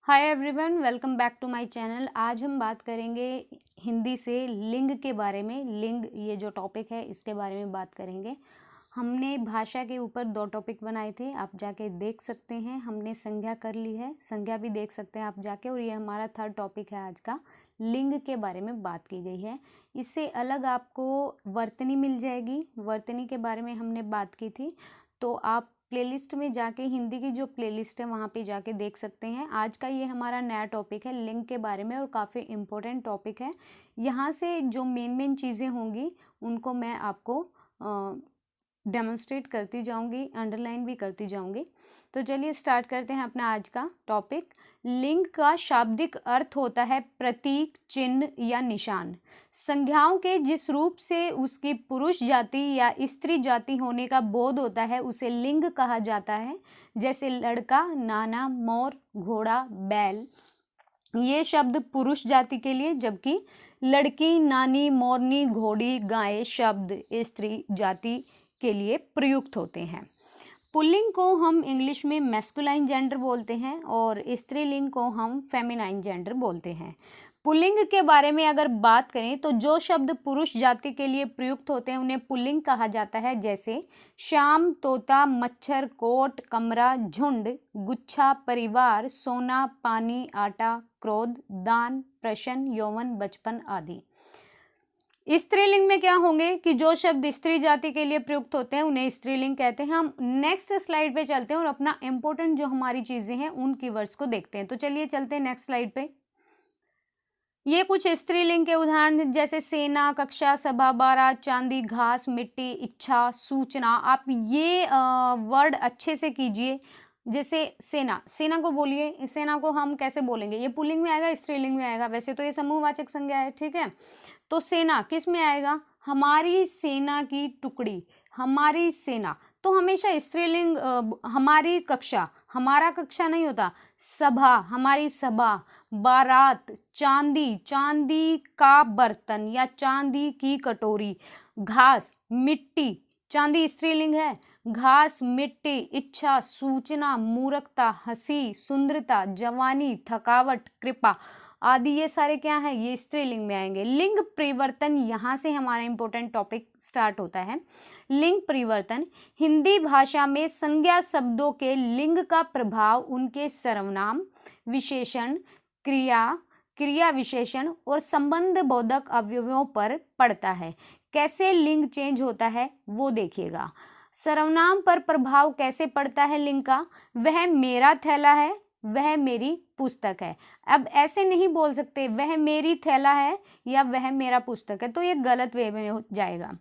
Hi everyone, welcome back to my channel. आज हम बात करेंगे हिंदी से लिंग के बारे में। लिंग ये जो टॉपिक है इसके बारे में बात करेंगे। हमने भाषा के ऊपर 2 टॉपिक बनाए थे, आप जाके देख सकते हैं। हमने संज्ञा कर ली है, संज्ञा भी देख सकते हैं आप जाके। और ये हमारा 3rd टॉपिक है आज का। लिंग के बारे में बात की गई है। इससे अलग आपको वर्तनी मिल जाएगी। वर्तनी के बारे में हमने बात की थी, तो आप प्लेलिस्ट में जाके हिंदी की जो प्लेलिस्ट है वहाँ पे जाके देख सकते हैं। आज का ये हमारा नया टॉपिक है लिंग के बारे में, और काफ़ी इम्पोर्टेंट टॉपिक है। यहाँ से जो मेन चीज़ें होंगी उनको मैं आपको डेमोन्स्ट्रेट करती जाऊंगी, अंडरलाइन भी करती जाऊंगी। तो चलिए स्टार्ट करते हैं अपना आज का टॉपिक। लिंग का शाब्दिक अर्थ होता है प्रतीक, चिन्ह या निशान। संज्ञाओं के जिस रूप से उसकी पुरुष जाति या स्त्री जाति होने का बोध होता है उसे लिंग कहा जाता है। जैसे लड़का, नाना, मोर, घोड़ा, बैल। ये शब्द पुरुष जाति के लिए, जबकि लड़की, नानी, मोरनी, घोड़ी, गाय शब्द स्त्री जाति के लिए प्रयुक्त होते हैं। पुल्लिंग को हम इंग्लिश में मैस्कुलाइन जेंडर बोलते हैं और स्त्रीलिंग को हम फेमिनाइन जेंडर बोलते हैं। पुल्लिंग के बारे में अगर बात करें तो जो शब्द पुरुष जाति के लिए प्रयुक्त होते हैं उन्हें पुल्लिंग कहा जाता है। जैसे शाम, तोता, मच्छर, कोट, कमरा, झुंड, गुच्छा, परिवार, सोना, पानी, आटा, क्रोध, दान, प्रश्न, यौवन, बचपन आदि। स्त्रीलिंग में क्या होंगे कि जो शब्द स्त्री जाति के लिए प्रयुक्त होते हैं उन्हें स्त्रीलिंग कहते हैं। हम नेक्स्ट स्लाइड पे चलते हैं और अपना इंपॉर्टेंट जो हमारी चीजें हैं उन कीवर्ड्स को देखते हैं। तो चलिए चलते हैं नेक्स्ट स्लाइड पे। ये कुछ स्त्रीलिंग के उदाहरण जैसे सेना, कक्षा, सभा, बारात, चांदी, घास, मिट्टी, इच्छा, सूचना। आप ये वर्ड अच्छे से कीजिए। जैसे सेना, सेना को बोलिए, सेना को हम कैसे बोलेंगे? ये पुल्लिंग में आएगा, स्त्रीलिंग में आएगा। वैसे तो ये समूहवाचक संज्ञा है, ठीक है। तो सेना किस में आएगा? हमारी सेना की टुकड़ी, हमारी सेना। तो हमेशा स्त्रीलिंग। हमारी कक्षा, हमारा कक्षा नहीं होता। सभा, हमारी सभा। बारात, चांदी, चांदी का बर्तन या चांदी की कटोरी। घास, मिट्टी, चांदी स्त्रीलिंग है। घास, मिट्टी, इच्छा, सूचना, मूर्खता, हंसी, सुंदरता, जवानी, थकावट, कृपा आदि ये सारे क्या है? ये स्त्रीलिंग में आएंगे। लिंग परिवर्तन, यहाँ से हमारा इंपॉर्टेंट टॉपिक स्टार्ट होता है। लिंग परिवर्तन हिंदी भाषा में संज्ञा शब्दों के लिंग का प्रभाव उनके सर्वनाम, विशेषण, क्रिया, क्रिया विशेषण और संबंध बोधक अवयवों पर पड़ता है। कैसे लिंग चेंज होता है वो देखिएगा। सर्वनाम पर प्रभाव कैसे पड़ता है लिंग का? वह मेरा थैला है, वह मेरी पुस्तक है। अब ऐसे नहीं बोल सकते वह मेरी थैला है या वह मेरा पुस्तक है, तो ये गलत वे में हो जाएगा।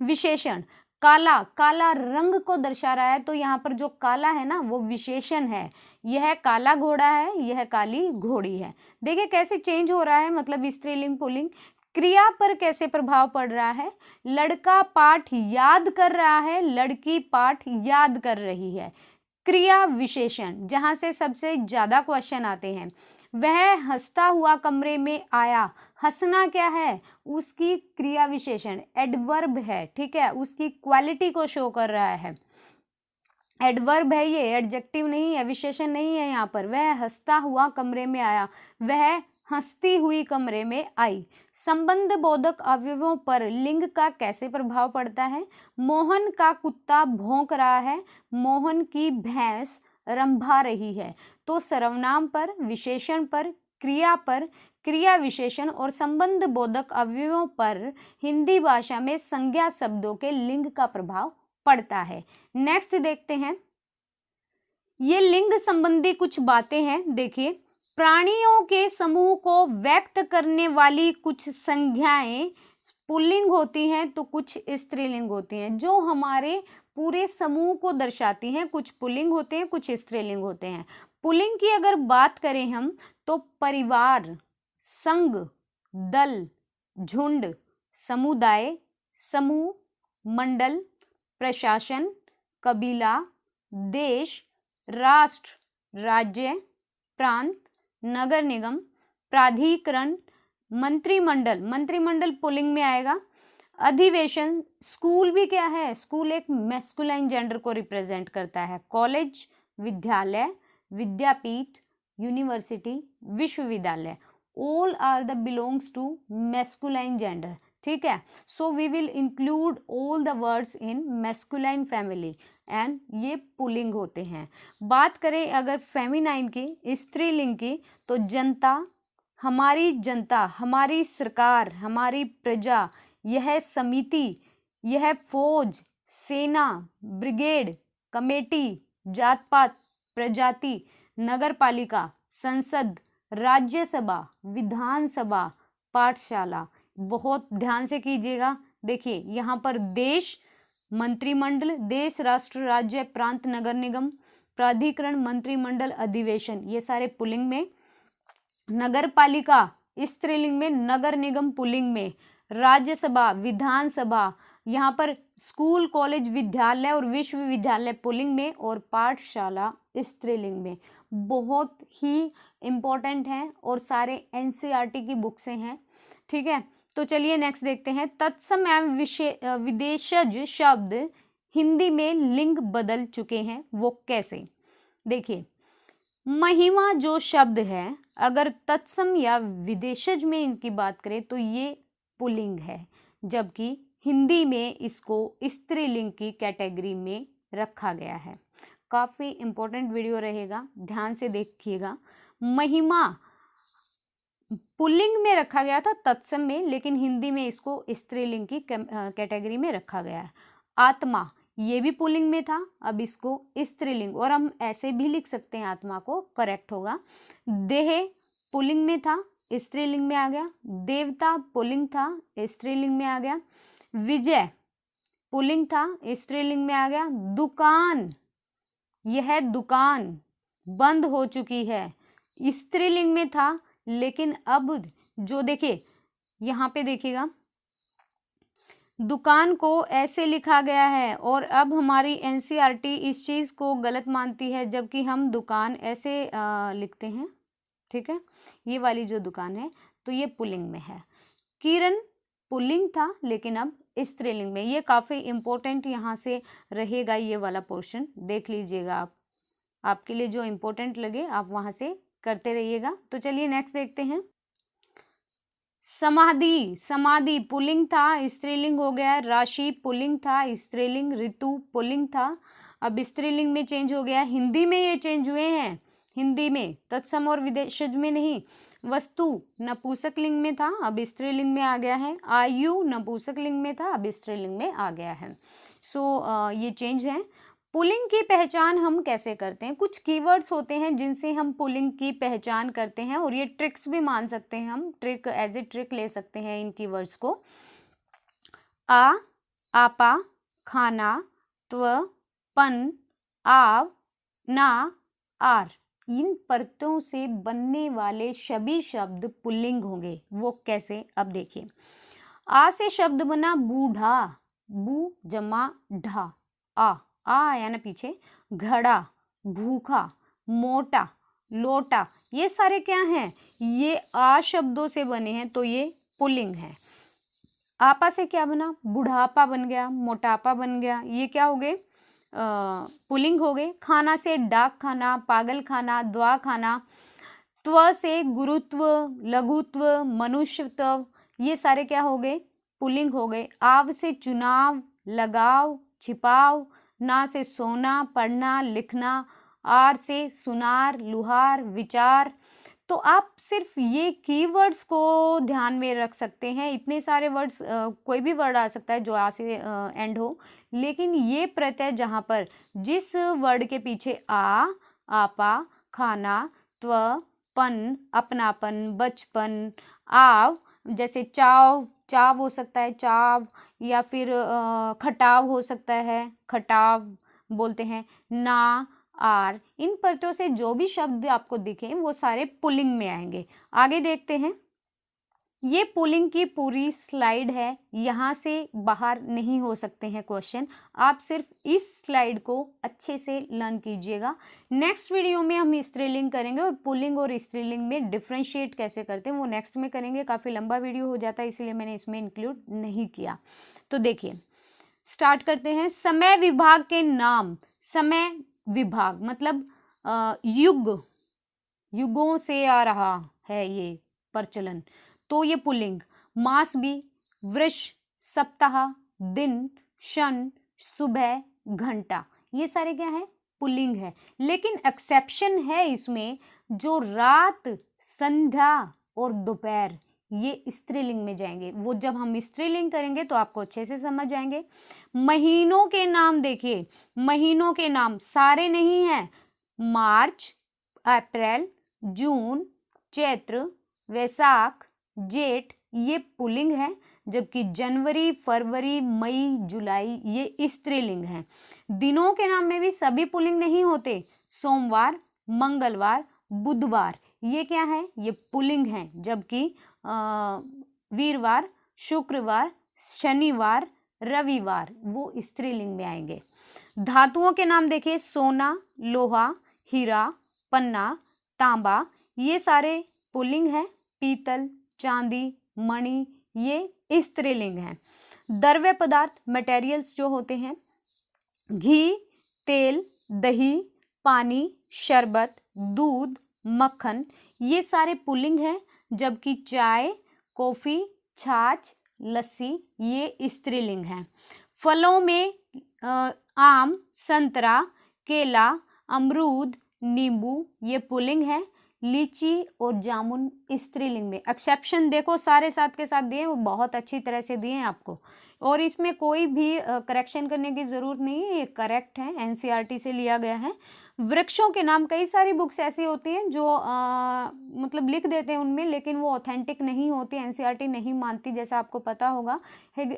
विशेषण, काला, काला रंग को दर्शा रहा है, तो यहाँ पर जो काला है ना वो विशेषण है। यह काला घोड़ा है, यह काली घोड़ी है। देखिए कैसे चेंज हो रहा है, मतलब स्त्रीलिंग पुल्लिंग। क्रिया पर कैसे प्रभाव पड़ रहा है? लड़का पाठ याद कर रहा है, लड़की पाठ याद कर रही है। क्रिया विशेषण, जहां से सबसे ज्यादा क्वेश्चन आते हैं। वह हंसता हुआ कमरे में आया। हंसना क्या है? उसकी क्रिया विशेषण, एडवर्ब है, ठीक है। उसकी क्वालिटी को शो कर रहा है। एडवर्ब है ये, एडजेक्टिव नहीं है, विशेषण नहीं है यहाँ पर। वह हंसता हुआ कमरे में आया, वह हंसती हुई कमरे में आई। संबंध बोधक अवयवों पर लिंग का कैसे प्रभाव पड़ता है? मोहन का कुत्ता भौंक रहा है, मोहन की भैंस रंभा रही है। तो सर्वनाम पर, विशेषण पर, क्रिया पर, क्रिया विशेषण और संबंध बोधक अवयवों पर हिंदी भाषा में संज्ञा शब्दों के लिंग का प्रभाव पड़ता है। नेक्स्ट देखते हैं। ये लिंग संबंधी कुछ बातें हैं, देखिए। प्राणियों के समूह को व्यक्त करने वाली कुछ संज्ञाएं पुल्लिंग होती हैं तो कुछ स्त्रीलिंग होती हैं। जो हमारे पूरे समूह को दर्शाती हैं, कुछ पुल्लिंग होते हैं, कुछ स्त्रीलिंग होते हैं। पुल्लिंग की अगर बात करें हम तो परिवार, संघ, दल, झुंड, समुदाय, समूह, मंडल, प्रशासन, कबीला, देश, राष्ट्र, राज्य, प्रांत, नगर निगम, प्राधिकरण, मंत्रिमंडल, मंत्रिमंडल पुल्लिंग में आएगा। अधिवेशन, स्कूल भी क्या है? स्कूल एक मैस्कुलाइन जेंडर को रिप्रेजेंट करता है। कॉलेज, विद्यालय, विद्यापीठ, यूनिवर्सिटी, विश्वविद्यालय, all are the belongs to masculine gender, ठीक है। So we will include all the words in masculine family and ये पुल्लिंग होते हैं। बात करें अगर फेमिनाइन की, स्त्रीलिंग की, तो जनता, हमारी सरकार, हमारी प्रजा, यह समिति, यह फौज, सेना, ब्रिगेड, कमेटी, जात पात, प्रजाति, नगरपालिका, संसद, राज्यसभा, विधानसभा, पाठशाला। बहुत ध्यान से कीजिएगा। देखिए यहाँ पर देश, मंत्रिमंडल, देश, राष्ट्र, राज्य, प्रांत, नगर निगम, प्राधिकरण, मंत्रिमंडल, अधिवेशन, ये सारे पुल्लिंग में। नगरपालिका स्त्रीलिंग में, नगर निगम पुल्लिंग में, राज्यसभा, विधानसभा, यहाँ पर स्कूल, कॉलेज, विद्यालय और विश्वविद्यालय पुल्लिंग में, और पाठशाला स्त्रीलिंग में। बहुत ही इम्पोर्टेंट है और सारे एनसीईआरटी की बुक से हैं, ठीक है। तो चलिए नेक्स्ट देखते हैं। तत्सम एवं विदेशज शब्द हिंदी में लिंग बदल चुके हैं, वो कैसे? देखिए महिमा जो शब्द है, अगर तत्सम या विदेशज में इनकी बात करें तो ये पुल्लिंग है, जबकि हिंदी में इसको स्त्रीलिंग की कैटेगरी में रखा गया है। काफ़ी इम्पोर्टेंट वीडियो रहेगा, ध्यान से देखिएगा। महिमा पुल्लिंग में रखा गया था तत्सम में, लेकिन हिंदी में इसको स्त्रीलिंग की कैटेगरी में रखा गया है। आत्मा ये भी पुल्लिंग में था, अब इसको स्त्रीलिंग, और हम ऐसे भी लिख सकते हैं आत्मा को, करेक्ट होगा। देह पुल्लिंग में था, स्त्रीलिंग में आ गया। देवता पुल्लिंग था, स्त्रीलिंग में आ गया। विजय पुल्लिंग था, स्त्रीलिंग में आ गया। दुकान, यह दुकान बंद हो चुकी है, स्त्रीलिंग में था, लेकिन अब जो देखिए यहाँ पे देखिएगा दुकान को ऐसे लिखा गया है, और अब हमारी एनसीईआरटी इस चीज़ को गलत मानती है, जबकि हम दुकान ऐसे लिखते हैं, ठीक है। ये वाली जो दुकान है तो ये पुल्लिंग में है। किरण पुल्लिंग था, लेकिन अब स्त्रीलिंग में। ये काफ़ी इम्पोर्टेंट यहाँ से रहेगा, ये वाला पोर्शन देख लीजिएगा आप, आपके लिए जो इम्पोर्टेंट लगे आप वहाँ से करते रहिएगा। तो चलिए नेक्स्ट देखते हैं। समाधि, समाधि पुल्लिंग था, स्त्रीलिंग हो गया। राशि पुल्लिंग था, स्त्रीलिंग। ऋतु पुल्लिंग था, अब स्त्रीलिंग में चेंज हो गया। हिंदी में ये चेंज हुए हैं, हिंदी में, तत्सम और विदेशज में नहीं। वस्तु नपुंसकलिंग में था, अब स्त्रीलिंग में आ गया है। आयु नपुंसकलिंग में था, अब स्त्रीलिंग में आ गया है। सो ये चेंज है। पुल्लिंग की पहचान हम कैसे करते हैं? कुछ कीवर्ड्स होते हैं जिनसे हम पुल्लिंग की पहचान करते हैं, और ये ट्रिक्स भी मान सकते हैं हम, ट्रिक एज ए ट्रिक ले सकते हैं इन कीवर्ड्स को। आ, आपा, खाना, त्व, पन, आव, ना, आर, इन प्रत्ययों से बनने वाले सभी शब्द पुल्लिंग होंगे। वो कैसे? अब देखिए, आ से शब्द बना बूढ़ा, बू जमा ढा, आ आया ना पीछे। घड़ा, भूखा, मोटा, लोटा, ये सारे क्या हैं? ये आ शब्दों से बने हैं, तो ये पुल्लिंग है। आपा से क्या बना? बुढ़ापा बन गया, मोटापा बन गया, ये क्या हो गए? पुल्लिंग हो गए। खाना से डाक खाना, पागल खाना, द्वा खाना। त्व से गुरुत्व, लघुत्व, मनुष्यत्व, ये सारे क्या हो गए? पुल्लिंग हो गए। आव से चुनाव, लगाव, छिपाव। ना से सोना, पढ़ना, लिखना। आर से सुनार, लुहार, विचार। तो आप सिर्फ ये कीवर्ड्स को ध्यान में रख सकते हैं। इतने सारे वर्ड्स, कोई भी वर्ड आ सकता है जो आ से एंड हो, लेकिन ये प्रत्यय जहाँ पर जिस वर्ड के पीछे आ, आपा, खाना, त्व, पन, अपनापन, बचपन, आव, जैसे चाव, चाव हो सकता है, चाव, या फिर खटाव हो सकता है, खटाव बोलते हैं। ना, आर, इन प्रत्ययों से जो भी शब्द आपको दिखे वो सारे पुल्लिंग में आएंगे। आगे देखते हैं। ये पुल्लिंग की पूरी स्लाइड है, यहाँ से बाहर नहीं हो सकते हैं क्वेश्चन। आप सिर्फ इस स्लाइड को अच्छे से लर्न कीजिएगा। नेक्स्ट वीडियो में हम स्त्रीलिंग करेंगे, और पुल्लिंग और स्त्रीलिंग में डिफ्रेंशिएट कैसे करते हैं वो नेक्स्ट में करेंगे। काफ़ी लंबा वीडियो हो जाता है, इसलिए मैंने इसमें इंक्लूड नहीं किया। तो देखिए स्टार्ट करते हैं। समय विभाग के नाम। समय विभाग मतलब युग, युगों से आ रहा है ये प्रचलन, तो ये पुल्लिंग। मास भी, वृष, सप्ताह, दिन, क्षण, सुबह, घंटा, ये सारे क्या है, पुल्लिंग है। लेकिन एक्सेप्शन है इसमें, जो रात, संध्या और दोपहर, ये स्त्रीलिंग में जाएंगे। वो जब हम स्त्रीलिंग करेंगे तो आपको अच्छे से समझ आएंगे। महीनों के नाम देखिए, महीनों के नाम सारे नहीं है। मार्च, अप्रैल, जून, चैत्र, वैशाख, जेठ, ये पुल्लिंग है। जबकि जनवरी, फरवरी, मई, जुलाई, ये स्त्रीलिंग है। दिनों के नाम में भी सभी पुल्लिंग नहीं होते। सोमवार, मंगलवार, बुधवार, ये क्या है, ये पुल्लिंग है। जबकि वीरवार, शुक्रवार, शनिवार, रविवार, वो स्त्रीलिंग में आएंगे। धातुओं के नाम देखिए, सोना, लोहा, हीरा, पन्ना, तांबा, ये सारे पुल्लिंग है। पीतल, चांदी, मणि, ये स्त्रीलिंग है। द्रव्य पदार्थ, मटेरियल्स जो होते हैं, घी, तेल, दही, पानी, शरबत, दूध, मक्खन, ये सारे पुल्लिंग हैं। जबकि चाय, कॉफी, छाछ, लस्सी, ये स्त्रीलिंग हैं। फलों में आम, संतरा, केला, अमरूद, नींबू, ये पुल्लिंग है। लीची और जामुन स्त्रीलिंग में। एक्सेप्शन देखो सारे साथ के साथ दिए, वो बहुत अच्छी तरह से दिए हैं आपको, और इसमें कोई भी करेक्शन करने की ज़रूरत नहीं है, ये करेक्ट है, एनसीईआरटी से लिया गया है। वृक्षों के नाम, कई सारी बुक्स ऐसी होती हैं जो मतलब लिख देते हैं उनमें, लेकिन वो ऑथेंटिक नहीं होती, एनसीईआरटी नहीं मानती, जैसा आपको पता होगा।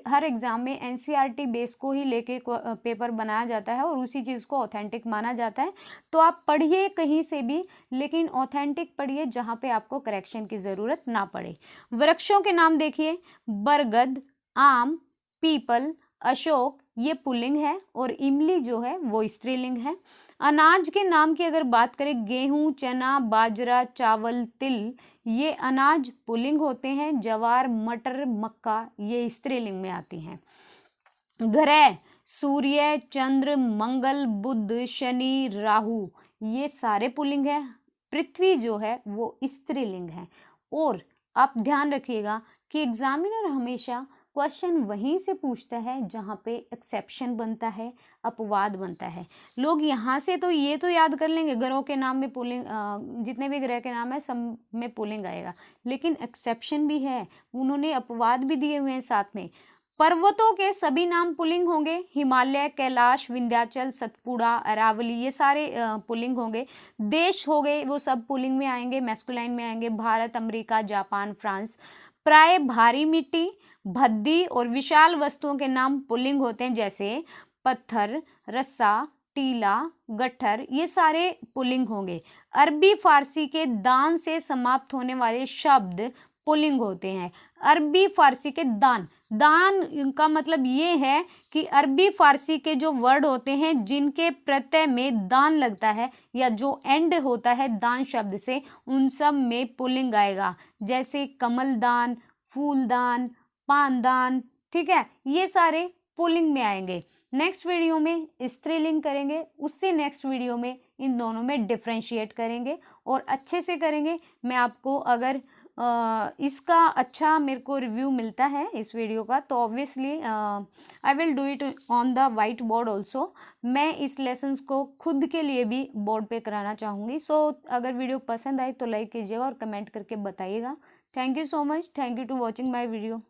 हर एग्जाम में एनसीईआरटी बेस को ही लेके पेपर बनाया जाता है और उसी चीज़ को ऑथेंटिक माना जाता है। तो आप पढ़िए कहीं से भी, लेकिन ऑथेंटिक पढ़िए जहाँ पे आपको करेक्शन की ज़रूरत ना पड़े। वृक्षों के नाम देखिए, बरगद, आम, पीपल, अशोक, ये पुल्लिंग है, और इमली जो है वो स्त्रीलिंग है। अनाज के नाम की अगर बात करें, गेहूं, चना, बाजरा, चावल, तिल, ये अनाज पुल्लिंग होते हैं। जवार, मटर, मक्का, ये स्त्रीलिंग में आती हैं। ग्रह, सूर्य, चंद्र, मंगल, बुध, शनि, राहु, ये सारे पुल्लिंग है। पृथ्वी जो है वो स्त्रीलिंग है। और आप ध्यान रखिएगा कि एग्जामिनर हमेशा क्वेश्चन वहीं से पूछता है जहाँ पे एक्सेप्शन बनता है, अपवाद बनता है। लोग यहाँ से तो ये तो याद कर लेंगे, ग्रहों के नाम में पुल्लिंग, जितने भी ग्रह के नाम है सब में पुल्लिंग आएगा, लेकिन एक्सेप्शन भी है, उन्होंने अपवाद भी दिए हुए हैं साथ में। पर्वतों के सभी नाम पुल्लिंग होंगे। हिमालय, कैलाश, विंध्याचल, सतपुड़ा, अरावली, ये सारे पुल्लिंग होंगे। देश हो गए वो सब पुल्लिंग में आएंगे, मैस्कुलाइन में आएंगे। Bharat, America, Japan, France. प्राय भारी मिट्टी, भद्दी और विशाल वस्तुओं के नाम पुल्लिंग होते हैं, जैसे पत्थर, रस्सा, टीला, गट्ठर, ये सारे पुल्लिंग होंगे। अरबी फारसी के दान से समाप्त होने वाले शब्द पुल्लिंग होते हैं। अरबी फारसी के दान, दान का मतलब ये है कि अरबी फारसी के जो वर्ड होते हैं जिनके प्रत्यय में दान लगता है या जो एंड होता है दान शब्द से, उन सब में पुल्लिंग आएगा। जैसे कमलदान, फूलदान, पानदान, ठीक है, ये सारे पुल्लिंग में आएंगे। नेक्स्ट वीडियो में स्त्रीलिंग करेंगे, उससे नेक्स्ट वीडियो में इन दोनों में डिफ्रेंशिएट करेंगे और अच्छे से करेंगे। मैं आपको अगर इसका अच्छा मेरे को रिव्यू मिलता है इस वीडियो का, तो obviously I will do it on the white board also. मैं इस लेसन्स को खुद के लिए भी बोर्ड पे कराना चाहूँगी। सो अगर वीडियो पसंद आए तो लाइक कीजिएगा और कमेंट करके बताइएगा। Thank you so much, thank you to watching my video.